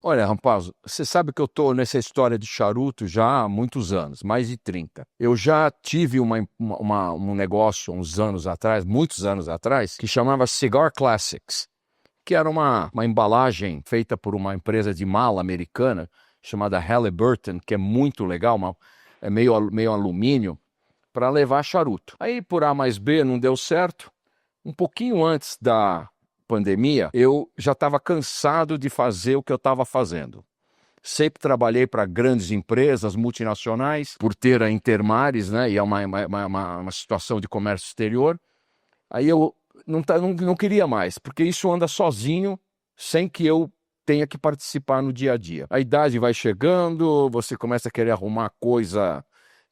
Olha, rapaz, você sabe que eu estou nessa história de charuto já há muitos anos, mais de 30. Eu já tive um negócio uns anos atrás, muitos anos atrás, que chamava Cigar Classics, que era uma embalagem feita por uma empresa de mala americana chamada Halliburton, que é muito legal, é meio alumínio, para levar charuto. Aí, por A mais B, não deu certo. Um pouquinho antes da pandemia, eu já estava cansado de fazer o que eu estava fazendo. Sempre trabalhei para grandes empresas multinacionais, por ter a Intermares, né, e é uma situação de comércio exterior. Aí eu não queria mais, porque isso anda sozinho, sem que eu tenha que participar no dia a dia. A idade vai chegando, você começa a querer arrumar coisa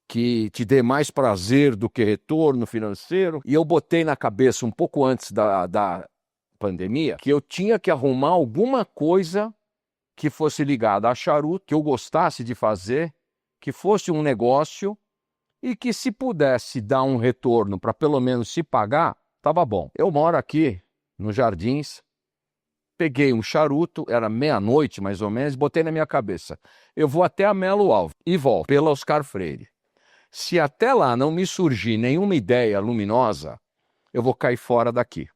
que te dê mais prazer do que retorno financeiro. E eu botei na cabeça, um pouco antes da pandemia, que eu tinha que arrumar alguma coisa que fosse ligada a charuto, que eu gostasse de fazer, que fosse um negócio e que, se pudesse dar um retorno para pelo menos se pagar, estava bom. Eu moro aqui nos Jardins, peguei um charuto, era meia-noite mais ou menos, botei na minha cabeça. Eu vou até a Melo Alves e volto pela Oscar Freire. Se até lá não me surgir nenhuma ideia luminosa, eu vou cair fora daqui.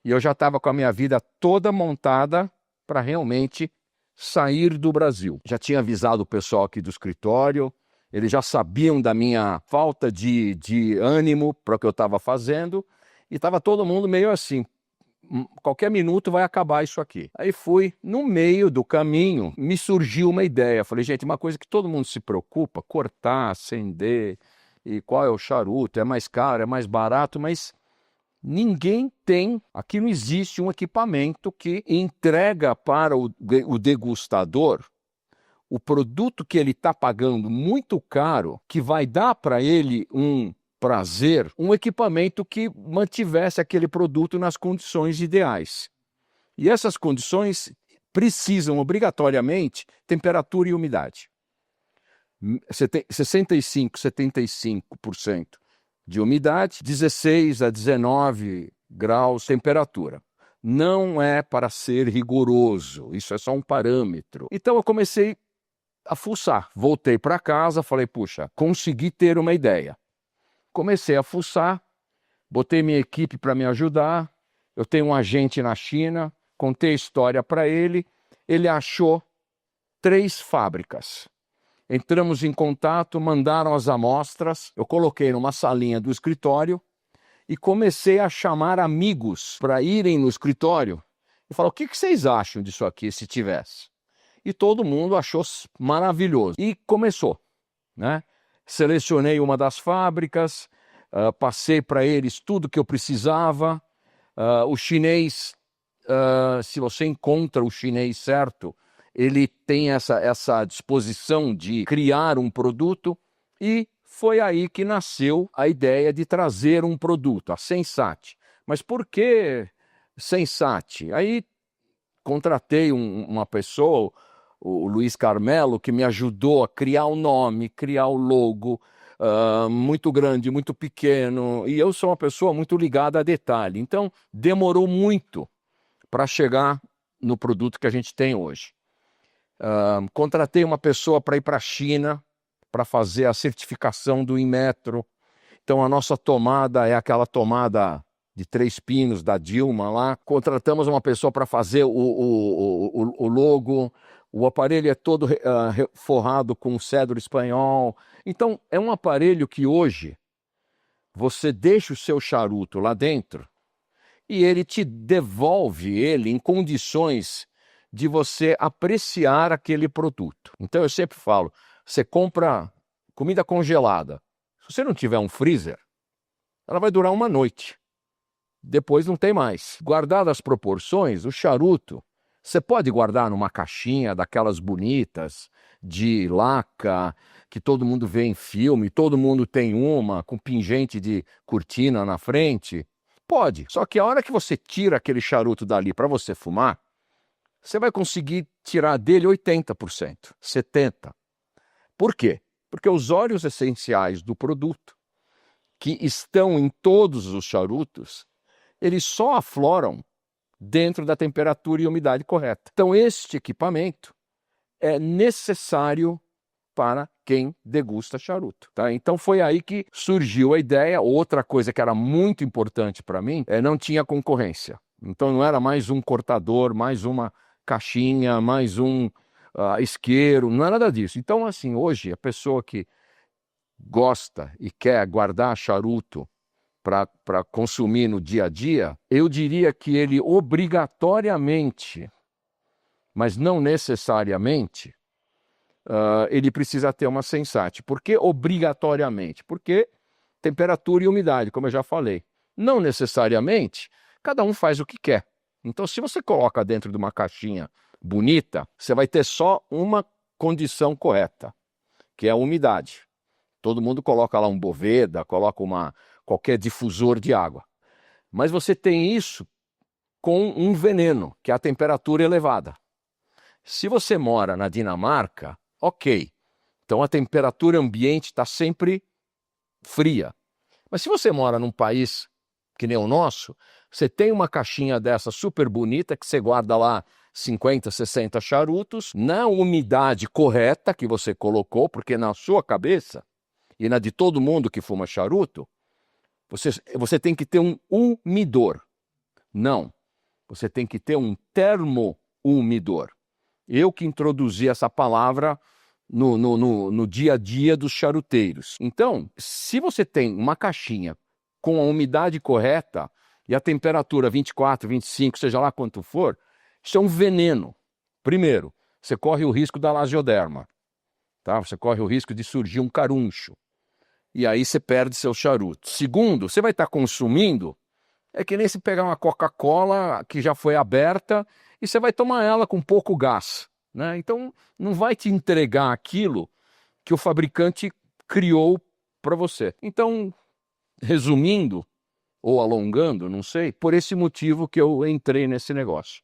E eu já estava com a minha vida toda montada para realmente sair do Brasil. Já tinha avisado o pessoal aqui do escritório, eles já sabiam da minha falta de ânimo para o que eu estava fazendo, e estava todo mundo meio assim, qualquer minuto vai acabar isso aqui. Aí fui, no meio do caminho, me surgiu uma ideia. Falei, gente, uma coisa que todo mundo se preocupa, cortar, acender, e qual é o charuto, é mais caro, é mais barato, mas ninguém tem, aqui não existe um equipamento que entrega para o degustador o produto que ele está pagando muito caro, que vai dar para ele um prazer, um equipamento que mantivesse aquele produto nas condições ideais. E essas condições precisam obrigatoriamente temperatura e umidade. 65, 75% de umidade, 16 a 19 graus temperatura. Não é para ser rigoroso, isso é só um parâmetro. Então eu comecei a fuçar, voltei para casa, falei, puxa, consegui ter uma ideia. Comecei a fuçar, botei minha equipe para me ajudar, eu tenho um agente na China, contei a história para ele, ele achou 3 fábricas. Entramos em contato, mandaram as amostras, eu coloquei numa salinha do escritório e comecei a chamar amigos para irem no escritório e falar, o que vocês acham disso aqui se tivesse? E todo mundo achou maravilhoso. E começou, né? Selecionei uma das fábricas, passei para eles tudo que eu precisava. O chinês, se você encontra o chinês certo, ele tem essa disposição de criar um produto, e foi aí que nasceu a ideia de trazer um produto, a Sensat. Mas por que Sensat? Aí contratei uma pessoa, o Luiz Carmelo, que me ajudou a criar o nome, criar o logo, muito grande, muito pequeno, e eu sou uma pessoa muito ligada a detalhe, então demorou muito para chegar no produto que a gente tem hoje. Contratei uma pessoa para ir para a China, para fazer a certificação do Inmetro. Então a nossa tomada é aquela tomada de 3 pinos da Dilma lá. Contratamos uma pessoa para fazer o logo. O aparelho é todo forrado com cedro espanhol. Então é um aparelho que hoje você deixa o seu charuto lá dentro e ele te devolve ele em condições de você apreciar aquele produto. Então eu sempre falo, você compra comida congelada. Se você não tiver um freezer, ela vai durar uma noite. Depois não tem mais. Guardadas as proporções, o charuto, você pode guardar numa caixinha daquelas bonitas, de laca, que todo mundo vê em filme, todo mundo tem uma, com pingente de cortina na frente. Pode. Só que a hora que você tira aquele charuto dali para você fumar, você vai conseguir tirar dele 80%, 70%. Por quê? Porque os óleos essenciais do produto, que estão em todos os charutos, eles só afloram dentro da temperatura e umidade correta. Então, este equipamento é necessário para quem degusta charuto, tá? Então foi aí que surgiu a ideia. Outra coisa que era muito importante para mim não tinha concorrência. Então não era mais um cortador, mais uma caixinha, mais um isqueiro, não é nada disso. Então, assim, hoje a pessoa que gosta e quer guardar charuto para consumir no dia a dia, eu diria que ele obrigatoriamente, mas não necessariamente, ele precisa ter uma Sensat. Por que obrigatoriamente? Porque temperatura e umidade, como eu já falei. Não necessariamente, cada um faz o que quer. Então, se você coloca dentro de uma caixinha bonita, você vai ter só uma condição correta, que é a umidade. Todo mundo coloca lá um Boveda, coloca qualquer difusor de água. Mas você tem isso com um veneno, que é a temperatura elevada. Se você mora na Dinamarca, ok. Então a temperatura ambiente está sempre fria. Mas se você mora num país que nem o nosso, você tem uma caixinha dessa super bonita que você guarda lá 50, 60 charutos, na umidade correta que você colocou, porque na sua cabeça e na de todo mundo que fuma charuto, você tem que ter um umidor. Não, você tem que ter um termo-umidor. Eu que introduzi essa palavra no dia a dia dos charuteiros. Então, se você tem uma caixinha com a umidade correta e a temperatura 24, 25, seja lá quanto for, isso é um veneno. Primeiro, você corre o risco da lasioderma, tá? Você corre o risco de surgir um caruncho. E aí você perde seu charuto. Segundo, você vai estar consumindo, é que nem se pegar uma Coca-Cola que já foi aberta e você vai tomar ela com pouco gás, né? Então não vai te entregar aquilo que o fabricante criou para você. Então, resumindo ou alongando, não sei, por esse motivo que eu entrei nesse negócio.